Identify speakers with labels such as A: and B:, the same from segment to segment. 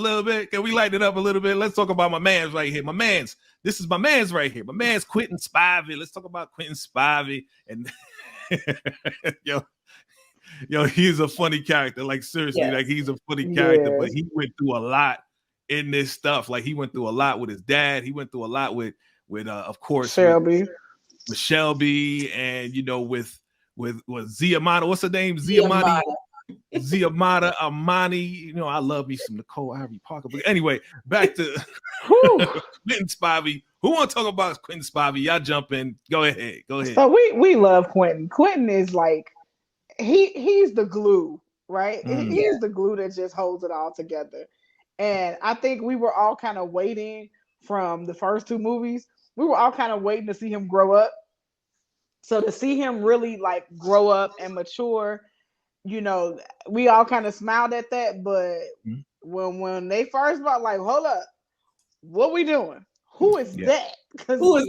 A: a little bit? Can we lighten it up a little bit? Let's talk about my man's right here. This is my man's right here. My man's Quentin Spivey. Let's talk about Quentin Spivey. And yo, he's a funny character. Like seriously, like he's a funny character, but he went through a lot in this stuff. Like he went through a lot with his dad. He went through a lot with of course
B: Shelby,
A: with Shelby, and with Ziamata. What's her name? Ziamata Armani. I love me some Nicole Ivy Parker. But anyway, back to Quentin Spivey. Who want to talk about Quentin Spivey? Y'all jump in. Go ahead.
B: So we love Quentin. Quentin is like he's the glue, right? He's the glue that just holds it all together. And I think we were all kind of waiting from the first two movies. We were all kind of waiting to see him grow up. So to see him really like grow up and mature, we all kind of smiled at that. But when they first brought, like, hold up, what we doing? Who is that? Because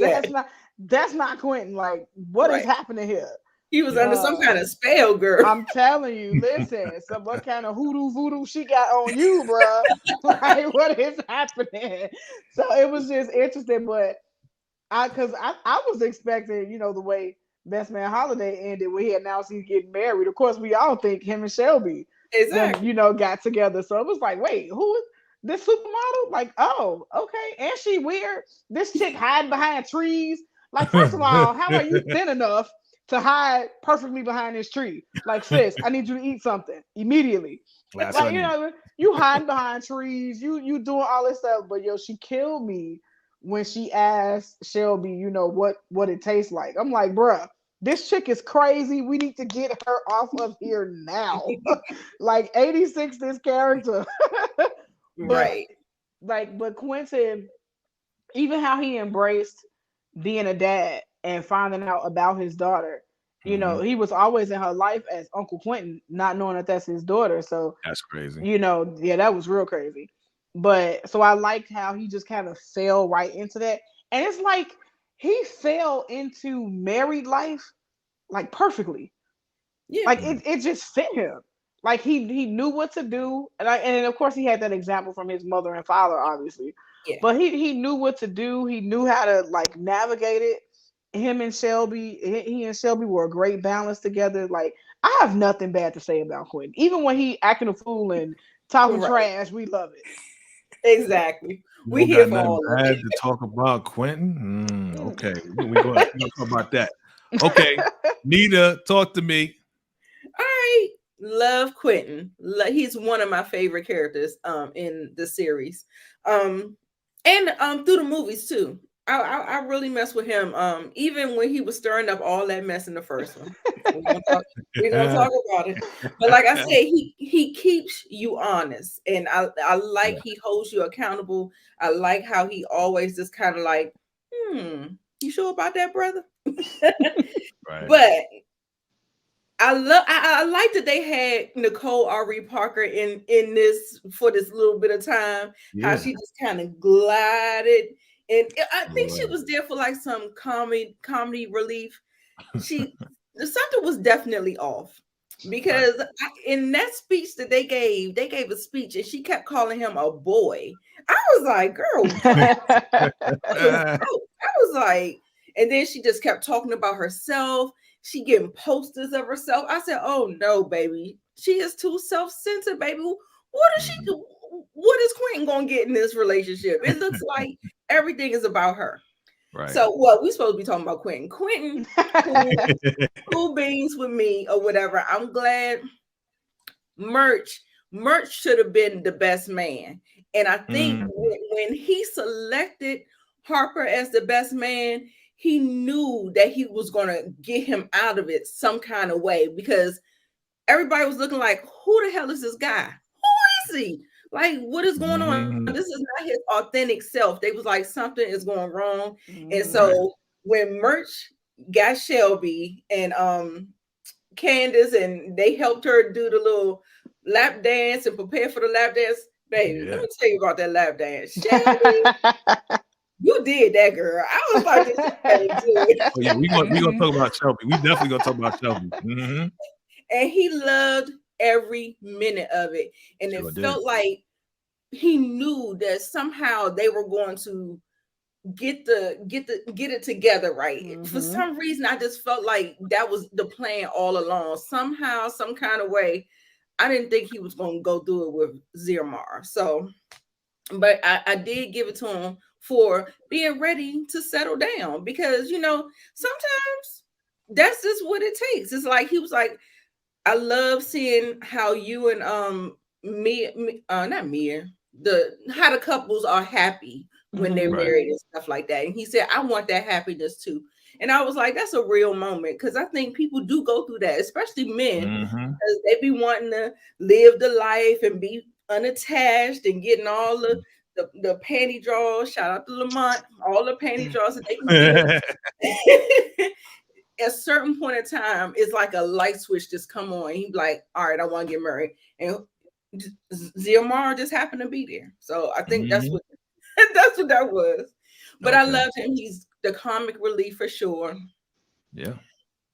B: that's not Quentin. Like, what is happening here?
C: He was under some kind of spell, girl.
B: I'm telling you, listen, what kind of voodoo she got on you, bro? Like, what is happening? So it was just interesting, but I was expecting, the way Best Man Holiday ended, where he announced he's getting married. Of course, we all think him and Shelby, got together. So it was like, wait, who is this supermodel? Like, oh, okay, and she weird. This chick hiding behind trees. Like, first of all, how are you thin enough to hide perfectly behind this tree? Like, sis, I need you to eat something immediately. Like, you hiding behind trees, you doing all this stuff, but she killed me when she asked Shelby, what it tastes like. I'm like, bruh, this chick is crazy. We need to get her off of here now. Like 86, this character.
C: Right.
B: But Quentin, even how he embraced being a dad and finding out about his daughter, he was always in her life as Uncle Quentin, not knowing that that's his daughter. So
A: that's crazy.
B: That was real crazy. But so I liked how he just kind of fell right into that. And it's like he fell into married life like perfectly. Yeah. Like it just fit him. Like he knew what to do. And of course he had that example from his mother and father, obviously. Yeah. But he knew what to do. He knew how to like navigate it. He and Shelby were a great balance together. Like, I have nothing bad to say about Quentin. Even when he acting a fool and talking trash, we love it.
C: Exactly. We here for all
A: of it. To talk about Quentin. Okay, we're going to talk about that. Okay, Nita, talk to me.
C: All right, love Quentin. He's one of my favorite characters in the series, and through the movies too. I really mess with him. Even when he was stirring up all that mess in the first one. We're gonna talk about it. But like I said, he keeps you honest. And I like he holds you accountable. I like how he always just kind of like, you sure about that, brother? Right. But I like that they had Nicole Ivy Parker in this for this little bit of time. Yeah. How she just kind of glided. And I think she was there for like some comedy relief. Something was definitely off because in that speech that they gave a speech and she kept calling him a boy. I was like, girl, I was like, and then she just kept talking about herself. She getting posters of herself. I said, oh no, baby, she is too self-centered, baby. What does she do? What is Quentin gonna get in this relationship? It looks like everything is about her. Right. So what we supposed to be talking about Quentin. Quentin, cool beans with me or whatever. I'm glad Merch should have been the best man. And I think when he selected Harper as the best man, he knew that he was gonna get him out of it some kind of way because everybody was looking like, who the hell is this guy? Who is he? Like, what is going on? This is not his authentic self. They was like, something is going wrong. And so when Merch got Shelby and Candace and they helped her do the little lap dance and prepare for the lap dance, baby, let me tell you about that lap dance. Shelby, you did that, girl. I was like, this
A: we're gonna talk about Shelby. We definitely gonna talk about Shelby.
C: And he loved every minute of it, and it felt like he knew that somehow they were going to get it together, right? Mm-hmm. For some reason, I just felt like that was the plan all along. Somehow, some kind of way, I didn't think he was going to go through it with Zirmar. So, but I did give it to him for being ready to settle down, because sometimes that's just what it takes. It's like he was like, I love seeing how you and not Mia, how the couples are happy when they're married and stuff like that. And he said, I want that happiness too. And I was like, that's a real moment, because I think people do go through that, especially men, because they be wanting to live the life and be unattached and getting all the panty draws. Shout out to Lamont, all the panty draws that they can get. At a certain point in time, it's like a light switch just come on. He's like, all right, I want to get married. And Zirmar just happened to be there. So I think that's what that was. But I loved him. He's the comic relief for sure.
A: Yeah.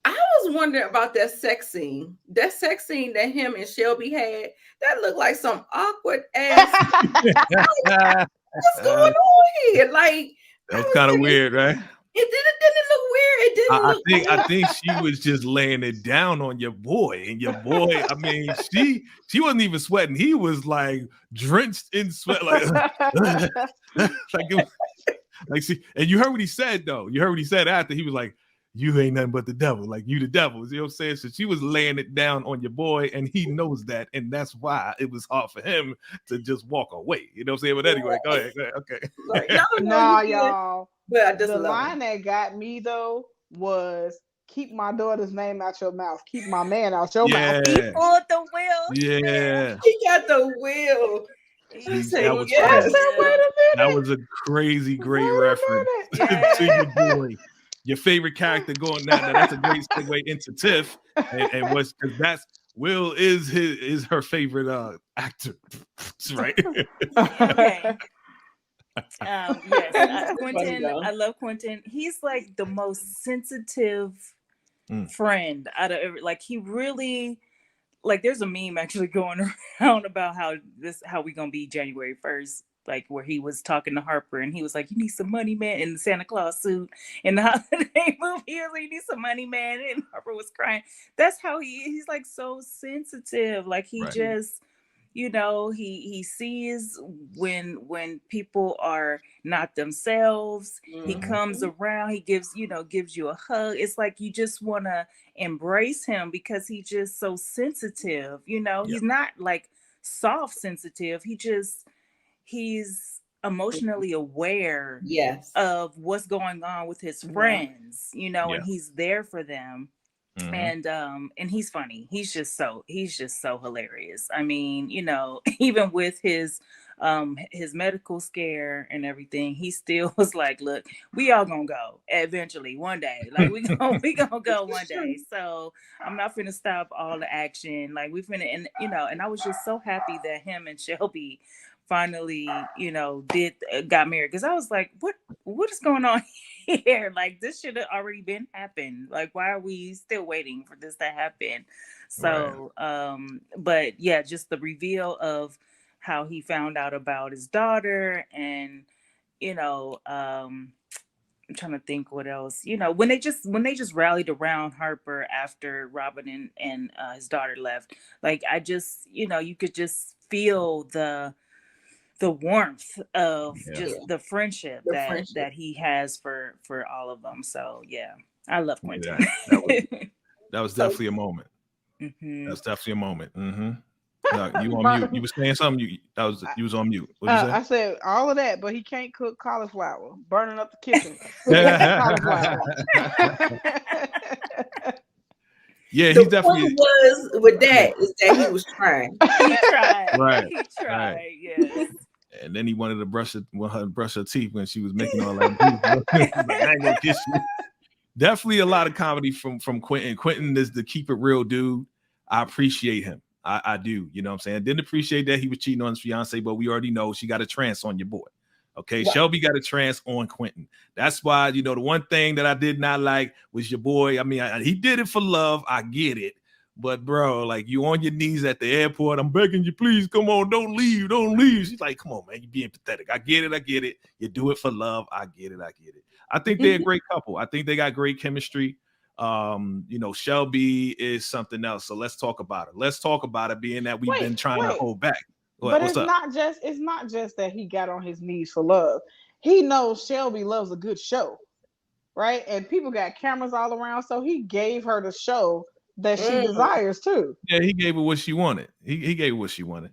C: I was wondering about that sex scene. That sex scene that him and Shelby had, that looked like some awkward ass. What's going on here? Like,
A: that was kind of weird, right?
C: It didn't look weird. It didn't look weird.
A: I think she was just laying it down on your boy. And your boy, I mean, she wasn't even sweating. He was like drenched in sweat. Like see, and you heard what he said, though. You heard what he said after. He was like, you ain't nothing but the devil. Like, you the devil. You know what I'm saying? So she was laying it down on your boy, and he knows that. And that's why it was hard for him to just walk away. You know what I'm saying? But anyway, go ahead. Okay.
B: Like, no, y'all. But I just the line that got me, though, was keep my daughter's name out your mouth. Keep my man out your mouth.
D: He pulled the wheel.
A: Yeah.
C: He got the wheel.
A: That was a crazy, great reference to your boy. Your favorite character going down. That's a great segue into Tiff, and what's because that's Will is her favorite actor, right?
D: Okay. Yes, Quentin. I love Quentin. He's like the most sensitive friend out of like he really like. There's a meme actually going around about how we gonna be January 1st. Like where he was talking to Harper and he was like, you need some money, man, in the Santa Claus suit in the holiday movie. He was like, you need some money, man. And Harper was crying. That's how he's like so sensitive. Like he just, he sees when people are not themselves. He comes around, he gives you a hug. It's like you just want to embrace him because he's just so sensitive. He's not like soft sensitive. He's emotionally aware of what's going on with his friends, and he's there for them. And he's funny. He's just so hilarious. I mean, even with his medical scare and everything, he still was like, look, we all gonna go eventually one day. Like we gonna go one day. So I'm not finna stop all the action. Like we finna, and and I was just so happy that him and Shelby finally, got married, because I was like, what is going on here? Like this should have already been happened. Like why are we still waiting for this to happen? So but yeah, just the reveal of how he found out about his daughter, and I'm trying to think what else. When they just rallied around Harper after Robin and his daughter left, like I just you could just feel the warmth of just the friendship that he has for all of them. So yeah, I love Quentin.
A: That was definitely a moment. That's definitely a moment. No, you on mute. You were saying something. You was on mute. What did you say?
B: I said all of that, but he can't cook cauliflower, burning up the kitchen.
A: Yeah, he definitely
C: was with that. Is that he was trying.
D: He tried.
A: Right.
D: He tried. Yes.
A: And then he wanted to brush her teeth when she was making all that. Like, I ain't gonna kiss you. Definitely a lot of comedy from Quentin. Quentin is the keep it real dude. I appreciate him. I do. You know what I'm saying? I didn't appreciate that he was cheating on his fiance, but we already know she got a trance on your boy. Okay, right. Shelby got a trance on Quentin. That's why, the one thing that I did not like was your boy. I mean, he did it for love. I get it. But bro, like you on your knees at the airport. I'm begging you, please come on, don't leave, don't leave. She's like, come on, man, you're being pathetic. I get it. You do it for love. I get it. I think they're a great couple. I think they got great chemistry. Shelby is something else. So let's talk about it. Being that we've been trying to hold back.
B: But it's not just that he got on his knees for love. He knows Shelby loves a good show, right? And people got cameras all around, so he gave her the show that she desires too.
A: Yeah, he gave her what she wanted. He gave her what she wanted.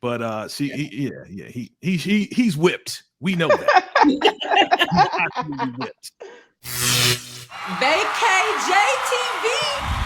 A: But he's whipped. We know that. He's absolutely whipped.
E: VACAY-JayTV